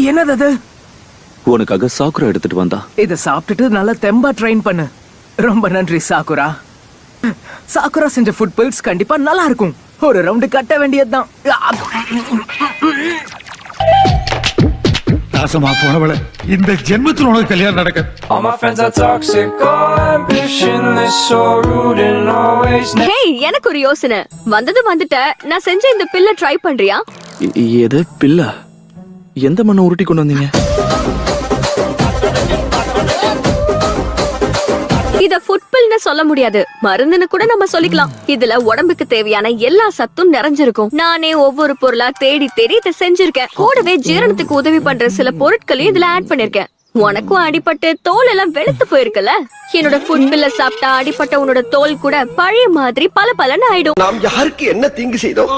என்னது அது? உனக்காக சாக்குரா எடுத்துட்டு வந்தா. இத சாப்பிட்டுட்டு நல்லா தெம்பா ட்ரெயின் பண்ணு. ரொம்ப நன்றி சாக்குரா. சாக்குரா செஞ்ச ஃபுட் பில்ஸ் கண்டிப்பா நல்லா இருக்கும். ஒரு ரவுண்டு கட்ட வேண்டியதுதான். நாசமா போனவள, இந்த ஜென்மத்தில் உனக்கு கல்யாணம் நடக்க. All my friends are toxic, all ambitionless, so rude and always. Hey, எனக்கு ஒரு யோசனை. வந்துட்ட. நான் செஞ்ச இந்த பில்ல ட்ரை பண்றியா? எது பில்ல? எந்த மண்ணை உருட்டி கொண்டு வந்தீங்க? இத ஃபுட் பில்னு சொல்ல முடியாது, மருந்துன்னு கூட நம்ம சொல்லிக்கலாம். இதுல உடம்புக்கு தேவையான எல்லா சத்தும் நிறைஞ்சிருக்கும். நானே ஒவ்வொரு பொருளா தேடி இதை செஞ்சிருக்கேன். கூடவே ஜீரணத்துக்கு உதவி பண்ற சில பொருட்களையும் இதுல ஆட் பண்ணிருக்கேன். உனக்கும் அடிபட்டு தோல் எல்லாம் வெளுத்து போயிருக்குல்ல? என்னோட ஃபுட் பில்ல சாப்பிட்டா அடிபட்ட உன்னோட தோல் கூட பழைய மாதிரி பளபளன்னு ஆயிடும். நாம் யாருக்கு என்ன தீங்கு செய்தோம்?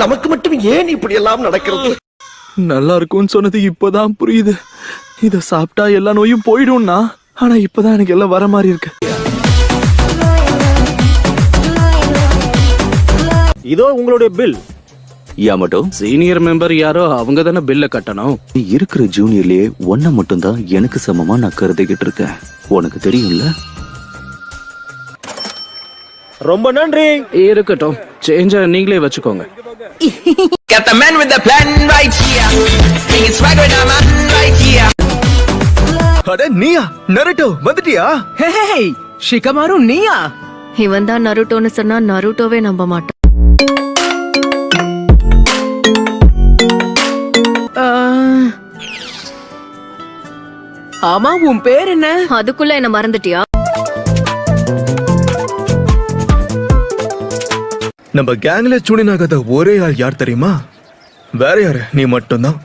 நமக்கு மட்டும் ஏன் இப்படி எல்லாம் நடக்கிறது? நல்லா இருக்கும்னு சொன்னது இப்பதான் புரியுது. இத சாப்பிட்டா எல்லா நோயும் போயிடும்னா, ஆனா இப்பதான் எனக்கு எல்லாம் வர மாதிரி இருக்கு. இதோ உங்களுடைய பில். மட்டும் சீனியர் மெம்பர் யாரோ அவங்க தானே பில்ல கட்டணும். இருக்கிற ஜூனியர்லயே ஒன்ன மட்டும் தான் எனக்கு சமமா நான் கருதிக்கிட்டு இருக்கேன். உனக்கு தெரியும்ல? ரொம்ப நன்றி. இருக்கட்டும், சேஞ்ச நீங்களே வச்சுக்கோங்க. Got the man with the plan right here. Bringing swag with the man right here. அட நீயா? நருட்டோ வந்துட்டியா? ஹே, ஷிகமாரு நீயா? இவன் தான் நருட்டோன்னு சொன்னா நருட்டோவே நம்ப மாட்டான். ஆமா, உன் பேர் என்ன? அதுக்குள்ள என்ன மறந்துட்டியா? நம்ம கேங்ல சூனின் ஆகாத ஒரே ஆள் யார் தெரியுமா? வேற யாரு? நீ மட்டும்தான்.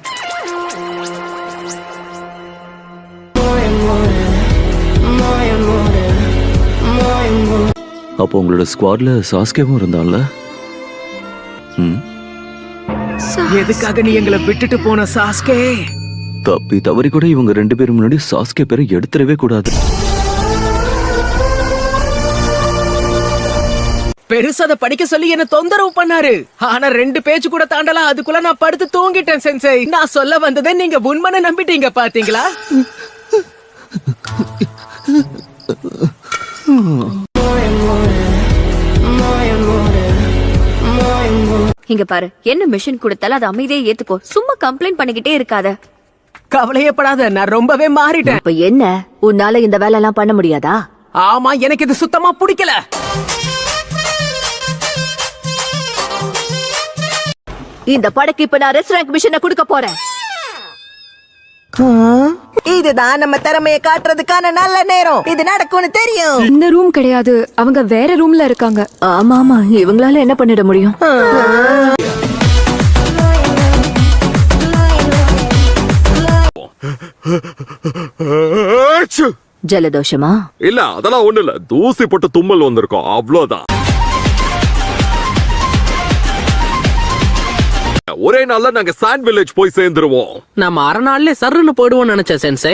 அப்போ உங்களோட ஸ்குவாட்ல சாஸ்கேவும் இருந்தான்ல? எதுக்காக நீ எங்களை விட்டுட்டு போன சாஸ்கே? தப்பி தவறி கூட இவங்க 2 பேரும் முன்னாடி சாஸ்கே பேரை எடுத்துடவே கூடாது. பெருசா அதை படிக்க சொல்லி என்ன தொந்தரவு பண்ணாரு. ஆனா 2 பேஜ் கூட தாண்டலாம், அதுக்குள்ள நான் படுத்து தூங்கிட்டேன் சென்சை. நான் சொல்ல வந்ததை நீங்க உண்மைன்னு நம்பிட்டீங்க பாத்தீங்களா? இங்க பாரு, என்ன மிஷன் கொடுத்தாலும் அது அமைதியே ஏத்துக்கோ. சும்மா கம்ப்ளைண்ட் பண்ணிக்கிட்டே இருக்காத. கவலையப்படாத, நான் ரொம்பவே மாறிட்டேன். இப்ப என்ன, உன்னால இந்த வேலை எல்லாம் பண்ண முடியாதா? ஆமா, எனக்கு இது சுத்தமா பிடிக்கல. இந்த படக்கு இப்ப நான் ரெஸ்டாரண்ட் மிஷனை கொடுக்க போறேன். இதுதான் நம்ம திறமையை காட்டுறதுக்கான நல்ல நேரம். இது நடக்கும்னு தெரியும். இந்த ரூம் கிடையாது, அவங்க வேற ரூம்ல இருக்காங்க. ஆமா, இவங்களால என்ன பண்ணிட முடியும்? ஜலதோஷமா? இல்ல, அதெல்லாம் ஒண்ணு இல்ல. தூசி போட்டு தும்மல் வந்திருக்கோம், அவ்வளவுதான். ஒரே நாள்ல நாங்க சாண்ட் வில்லேஜ் போய் சேர்ந்துருவோம். நம்ம அரை நாள்ல சர்ன்னு போயிடுவோம் நினைச்சேன் சென்சை.